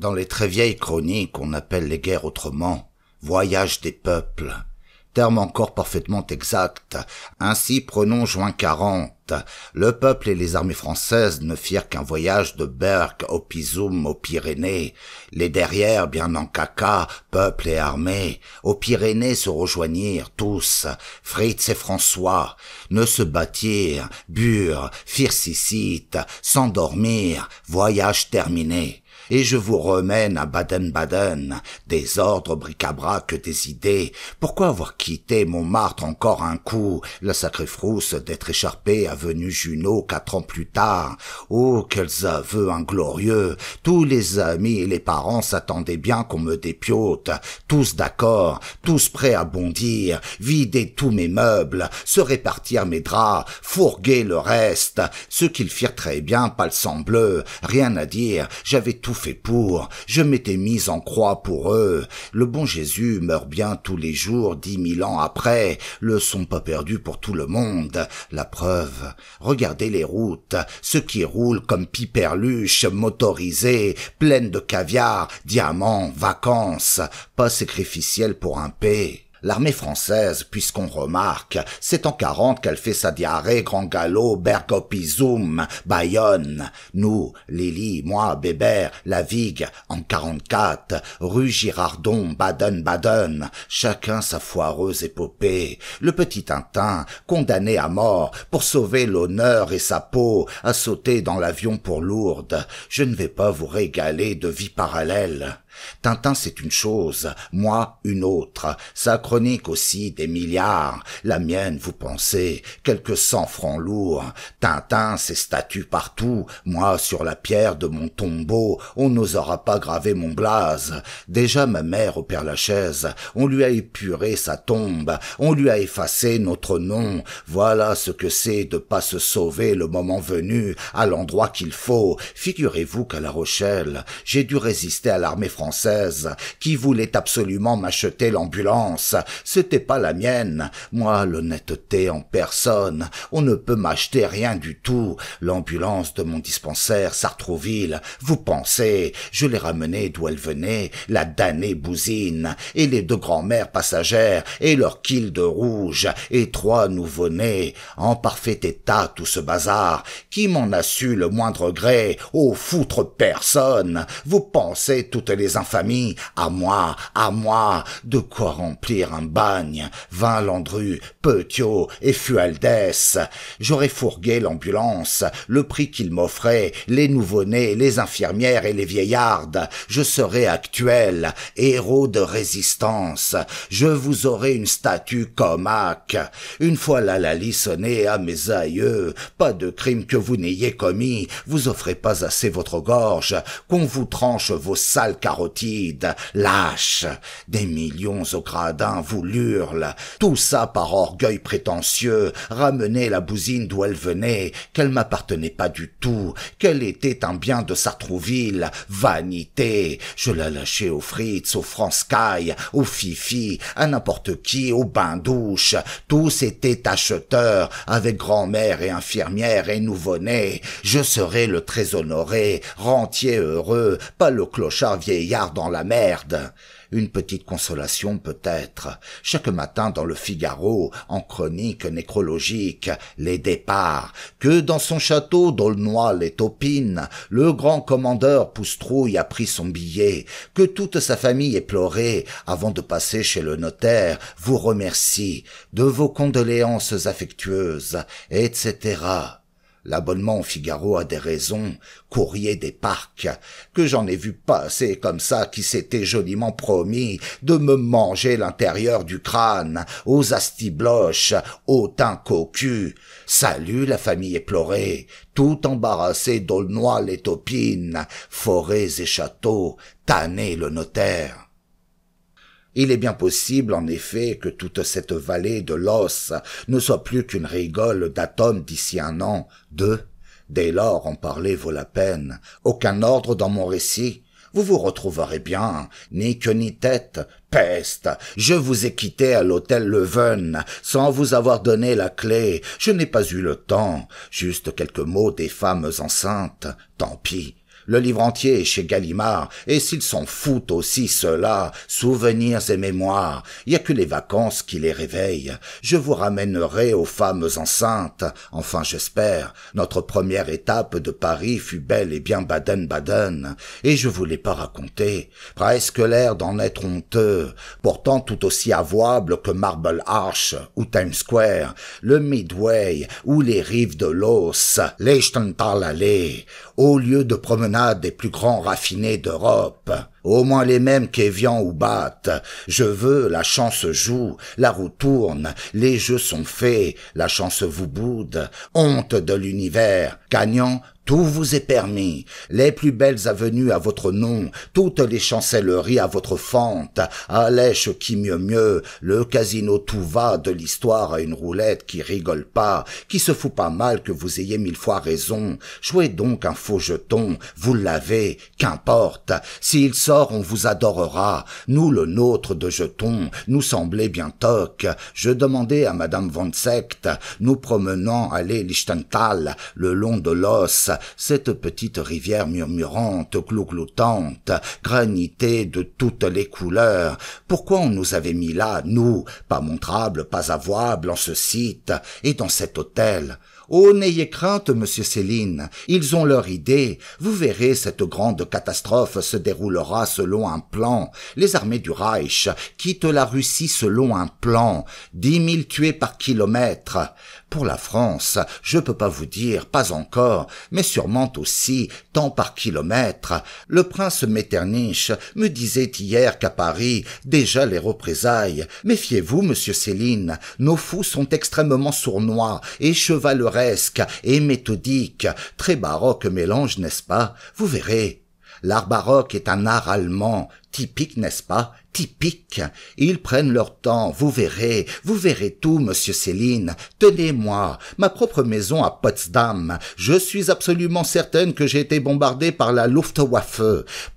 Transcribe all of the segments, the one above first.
Dans les très vieilles chroniques, on appelle les guerres autrement « voyage des peuples ». Terme encore parfaitement exact. Ainsi, prenons juin 40. Le peuple et les armées françaises ne firent qu'un voyage de Berck au Pisum aux Pyrénées. Les derrières, bien en caca, peuple et armée, aux Pyrénées se rejoignirent tous, Fritz et François, ne se battirent, burent, firent sicite, s'endormirent, voyage terminé. Et je vous remène à Baden-Baden, des ordres bric-à-brac des idées. Pourquoi avoir quitté Montmartre encore un coup, la sacrée frousse d'être échappé avenue Junot 4 ans plus tard? Oh, quels aveux inglorieux! Tous les amis et les parents s'attendaient bien qu'on me dépiote, tous d'accord, tous prêts à bondir, vider tous mes meubles, se répartir mes draps, fourguer le reste, ce qu'ils firent très bien, pas le sang bleu, rien à dire, j'avais tout fait pour, je m'étais mis en croix pour eux. Le bon Jésus meurt bien tous les jours 10 000 ans après, leçon pas perdue pour tout le monde. La preuve, regardez les routes, ceux qui roulent comme piperluches, motorisés, pleines de caviar, diamants, vacances, pas sacrificielles pour un paix. L'armée française, puisqu'on remarque, c'est en 40 qu'elle fait sa diarrhée, grand galop, Berg-op-Zoom, Bayonne. Nous, Lily, moi, Bébert, Lavigue, en 44, rue Girardon, Baden-Baden, chacun sa foireuse épopée. Le petit Tintin, condamné à mort pour sauver l'honneur et sa peau, a sauté dans l'avion pour Lourdes. Je ne vais pas vous régaler de vie parallèle. Tintin, c'est une chose, moi, une autre. Sa chronique aussi, des milliards. La mienne, vous pensez, quelques 100 francs lourds. Tintin, ses statues partout. Moi, sur la pierre de mon tombeau, on n'osera pas graver mon blaze. Déjà, ma mère au Père-Lachaise, on lui a épuré sa tombe. On lui a effacé notre nom. Voilà ce que c'est de pas se sauver le moment venu, à l'endroit qu'il faut. Figurez-vous qu'à La Rochelle, j'ai dû résister à l'armée française qui voulait absolument m'acheter l'ambulance. C'était pas la mienne. Moi, l'honnêteté en personne. On ne peut m'acheter rien du tout. L'ambulance de mon dispensaire, Sartrouville, vous pensez, je l'ai ramenée d'où elle venait, la damnée bousine, et les 2 grands-mères passagères, et leur quille de rouge, et 3 nouveau-nés, en parfait état tout ce bazar. Qui m'en a su le moindre gré? Oh, foutre personne! Vous pensez toutes les infamies, à moi, de quoi remplir un bagne, 20 Landru, Petiot et Fualdès. J'aurais fourgué l'ambulance, le prix qu'il m'offrait, les nouveau-nés, les infirmières et les vieillardes. Je serais actuel, héros de résistance. Je vous aurais une statue comaque. Une fois la Lali sonnée à mes aïeux, pas de crime que vous n'ayez commis, vous offrez pas assez votre gorge, qu'on vous tranche vos sales carotides, lâches. Des millions au gradin vous l'hurlent, tout ça par orgueil prétentieux, ramener la bousine d'où elle venait, qu'elle m'appartenait pas du tout, qu'elle était un bien de Sartrouville, vanité. Je la lâchais aux Fritz, aux France-Caille, aux Fifi, à n'importe qui, aux bains-douches. Tous étaient acheteurs, avec grand-mère et infirmière et nouveau-né. Je serais le très honoré, rentier heureux, pas le clochard vieillard dans la merde. Une petite consolation peut-être. Chaque matin dans le Figaro, en chronique nécrologique, les départs, que dans son château d'Aulnoy-les-Taupines, le grand commandeur Poustrouille a pris son billet, que toute sa famille éplorée, avant de passer chez le notaire, vous remercie de vos condoléances affectueuses, etc. L'abonnement au Figaro a des raisons, courrier des parcs, que j'en ai vu passer comme ça qui s'était joliment promis de me manger l'intérieur du crâne, aux astibloches, au teint cocu. Salut la famille éplorée, tout embarrassée d'Aulnoy-les-Taupines, forêts et châteaux, tanné le notaire. Il est bien possible, en effet, que toute cette vallée de l'os ne soit plus qu'une rigole d'atomes d'ici 1 an, 2. Dès lors, en parler vaut la peine. Aucun ordre dans mon récit. Vous vous retrouverez bien, ni queue ni tête. Peste, je vous ai quitté à l'hôtel Leven, sans vous avoir donné la clé. Je n'ai pas eu le temps. Juste quelques mots des femmes enceintes. Tant pis. Le livre entier est chez Gallimard, et s'ils s'en foutent aussi ceux-là, souvenirs et mémoires, il n'y a que les vacances qui les réveillent. Je vous ramènerai aux femmes enceintes, enfin j'espère. Notre première étape de Paris fut belle et bien Baden-Baden, et je vous l'ai pas raconté. Presque l'air d'en être honteux, pourtant tout aussi avouable que Marble Arch ou Times Square, le Midway ou les rives de l'Oss, Liechtental Alley, au lieu de promenade des plus grands raffinés d'Europe. Au moins les mêmes qu'Évian ou Bath. Je veux, la chance joue, la roue tourne, les jeux sont faits, la chance vous boude. Honte de l'univers, gagnant, tout vous est permis, les plus belles avenues à votre nom, toutes les chancelleries à votre fente, à l'èche qui mieux, le casino tout va de l'histoire à une roulette qui rigole pas, qui se fout pas mal que vous ayez 1000 fois raison. Jouez donc un faux jeton, vous l'avez, qu'importe, s'il sort on vous adorera, nous le nôtre de jeton, nous semblait bien toc. Je demandais à Madame von Seeckt, nous promenant à Liechtental, le long de l'Oss, cette petite rivière murmurante, glougloutante, granitée de toutes les couleurs. Pourquoi on nous avait mis là, nous, pas montrables, pas avouables, en ce site et dans cet hôtel? Oh, n'ayez crainte, monsieur Céline, ils ont leur idée. Vous verrez, cette grande catastrophe se déroulera selon un plan. Les armées du Reich quittent la Russie selon un plan. 10 000 tués par kilomètre. Pour la France, je peux pas vous dire, pas encore, mais sûrement aussi, tant par kilomètre. Le prince Metternich me disait hier qu'à Paris, déjà les représailles. Méfiez-vous, monsieur Céline, nos fous sont extrêmement sournois et chevaleresques et méthodiques. Très baroque mélange, n'est-ce pas? Vous verrez. L'art baroque est un art allemand, typique, n'est-ce pas? Typique. Ils prennent leur temps, vous verrez tout, monsieur Céline. Tenez-moi, ma propre maison à Potsdam. Je suis absolument certaine que j'ai été bombardée par la Luftwaffe,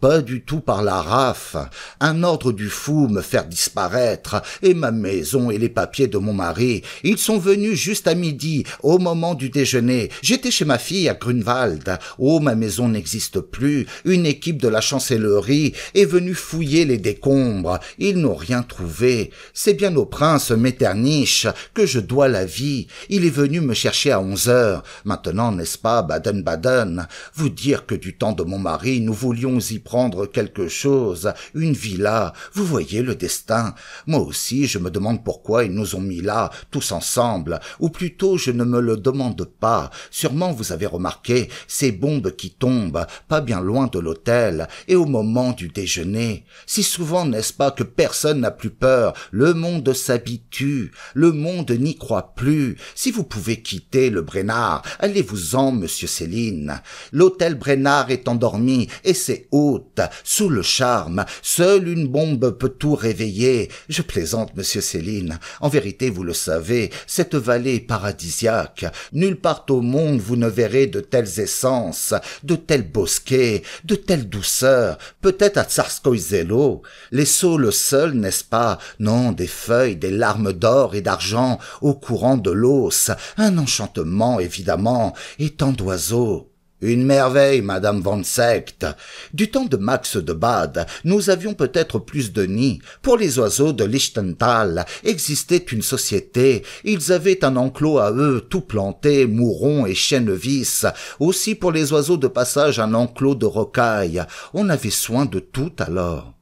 pas du tout par la RAF. Un ordre du fou me faire disparaître, et ma maison et les papiers de mon mari, ils sont venus juste à midi, au moment du déjeuner. J'étais chez ma fille à Grunwald. Oh, ma maison n'existe plus. Une équipe de la chancellerie est venue fouiller les décombres. Ils n'ont rien trouvé. C'est bien au prince Metternich que je dois la vie. Il est venu me chercher à 11 heures. Maintenant, n'est-ce pas, Baden-Baden? Vous dire que du temps de mon mari, nous voulions y prendre quelque chose, une villa. Vous voyez le destin. Moi aussi, je me demande pourquoi ils nous ont mis là, tous ensemble. Ou plutôt, je ne me le demande pas. Sûrement, vous avez remarqué, ces bombes qui tombent, pas bien loin de l'hôtel, et au moment du déjeuner. Si souvent, n'est-ce pas, que personne n'a plus peur, le monde s'habitue, le monde n'y croit plus. Si vous pouvez quitter le Brennard, allez-vous-en, monsieur Céline. L'hôtel Brennard est endormi, et c'est haute, sous le charme. Seule une bombe peut tout réveiller. Je plaisante, monsieur Céline. En vérité, vous le savez, cette vallée est paradisiaque. Nulle part au monde vous ne verrez de telles essences, de tels bosquets, de telles douceurs. Peut-être à Tsarskoye Selo. Les saules seuls, n'est-ce pas? Non, des feuilles, des larmes d'or et d'argent au courant de l'Oss. Un enchantement, évidemment, et tant d'oiseaux. Une merveille, Madame von Seeckt. Du temps de Max de Bade, nous avions peut-être plus de nids. Pour les oiseaux de Liechtental existait une société. Ils avaient un enclos à eux, tout planté, mourons et chènevis. Aussi pour les oiseaux de passage un enclos de rocailles. On avait soin de tout alors.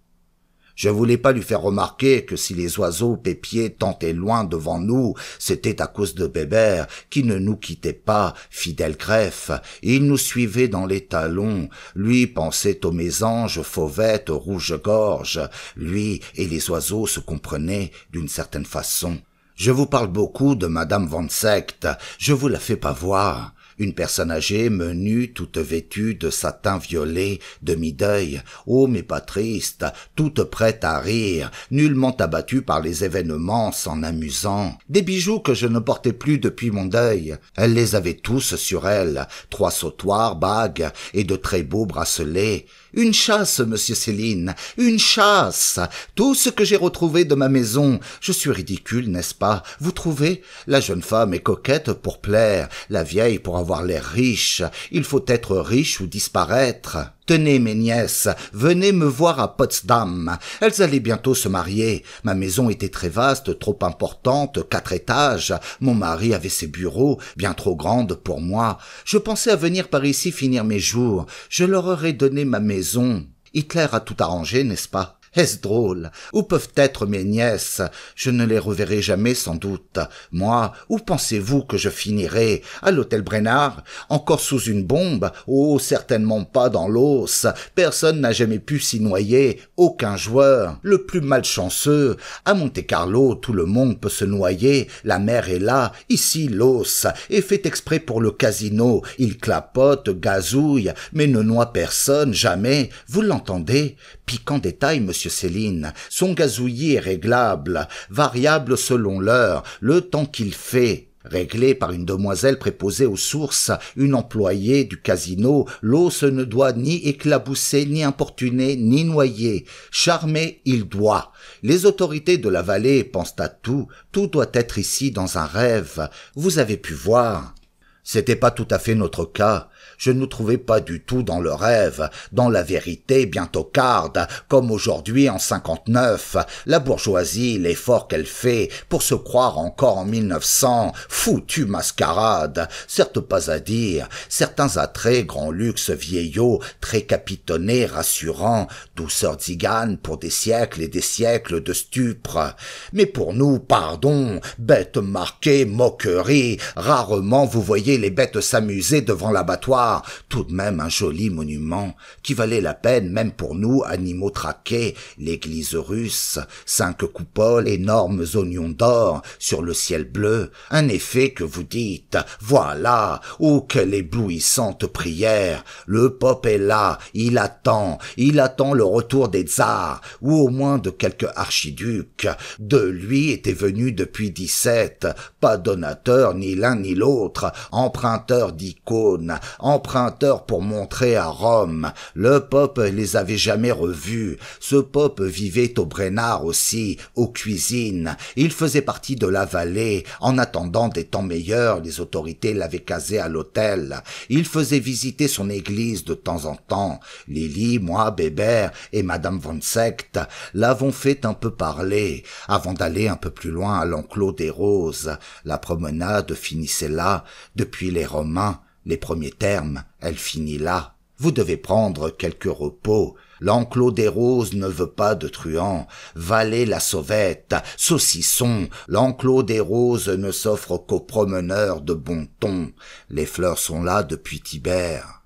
Je voulais pas lui faire remarquer que si les oiseaux pépiaient tant et loin devant nous, c'était à cause de Bébert, qui ne nous quittait pas, fidèle greffe. Il nous suivait dans les talons. Lui pensait aux mésanges, fauvettes, rouge-gorge. Lui et les oiseaux se comprenaient d'une certaine façon. Je vous parle beaucoup de Madame von Seeckt. Je vous la fais pas voir. Une personne âgée, menue, toute vêtue de satin violet, demi-deuil, oh mais pas triste, toute prête à rire, nullement abattue par les événements, s'en amusant. Des bijoux que je ne portais plus depuis mon deuil. Elle les avait tous sur elle, 3 sautoirs, bagues et de très beaux bracelets. Une chasse, monsieur Céline, une chasse. Tout ce que j'ai retrouvé de ma maison. Je suis ridicule, n'est-ce pas? Vous trouvez? La jeune femme est coquette pour plaire, la vieille pour avoir l'air riche. Il faut être riche ou disparaître. Tenez, mes nièces, venez me voir à Potsdam. Elles allaient bientôt se marier. Ma maison était très vaste, trop importante, 4 étages. Mon mari avait ses bureaux, bien trop grandes pour moi. Je pensais à venir par ici finir mes jours. Je leur aurais donné ma maison. Hitler a tout arrangé, n'est-ce pas? Est-ce drôle? Où peuvent être mes nièces? Je ne les reverrai jamais sans doute. Moi, où pensez-vous que je finirai? À l'hôtel Brennard? Encore sous une bombe? Oh, certainement pas dans l'os. Personne n'a jamais pu s'y noyer, aucun joueur. Le plus malchanceux. À Monte-Carlo, tout le monde peut se noyer. La mer est là, ici l'os, et fait exprès pour le casino. Il clapote, gazouille, mais ne noie personne, jamais. Vous l'entendez? Piquant détail, monsieur Céline, son gazouillis est réglable, variable selon l'heure, le temps qu'il fait. Réglé par une demoiselle préposée aux sources, une employée du casino, l'os ne doit ni éclabousser, ni importuner, ni noyer. Charmer, il doit. Les autorités de la vallée pensent à tout. Tout doit être ici dans un rêve. Vous avez pu voir. C'était pas tout à fait notre cas. Je ne nous trouvais pas du tout dans le rêve, dans la vérité bien tocarde, comme aujourd'hui en 59. La bourgeoisie, l'effort qu'elle fait pour se croire encore en 1900, foutue mascarade, certes pas à dire, certains attraits, grand luxe vieillot, très capitonné, rassurant, douceur zigane pour des siècles et des siècles de stupre. Mais pour nous, pardon, bêtes marquées, moquerie, rarement vous voyez les bêtes s'amuser devant l'abattoir. Tout de même un joli monument, qui valait la peine même pour nous, animaux traqués, l'église russe, 5 coupoles, énormes oignons d'or sur le ciel bleu, un effet que vous dites, voilà, oh quelle éblouissante prière, le pape est là, il attend le retour des tsars, ou au moins de quelque archiduc, de lui était venu depuis 17, pas donateur ni l'un ni l'autre, emprunteur d'icônes, emprunteur pour montrer à Rome. Le Pope les avait jamais revus. Ce Pope vivait au Brennard aussi, aux cuisines. Il faisait partie de la vallée. En attendant des temps meilleurs, les autorités l'avaient casé à l'hôtel. Il faisait visiter son église de temps en temps. Lily, moi, Bébert et Madame von Seeckt l'avons fait un peu parler, avant d'aller un peu plus loin à l'enclos des Roses. La promenade finissait là, depuis les Romains. Les premiers termes, elle finit là. Vous devez prendre quelque repos. L'enclos des Roses ne veut pas de truands. Vallée la sauvette, saucisson. L'enclos des Roses ne s'offre qu'aux promeneurs de bon ton. Les fleurs sont là depuis Tibère.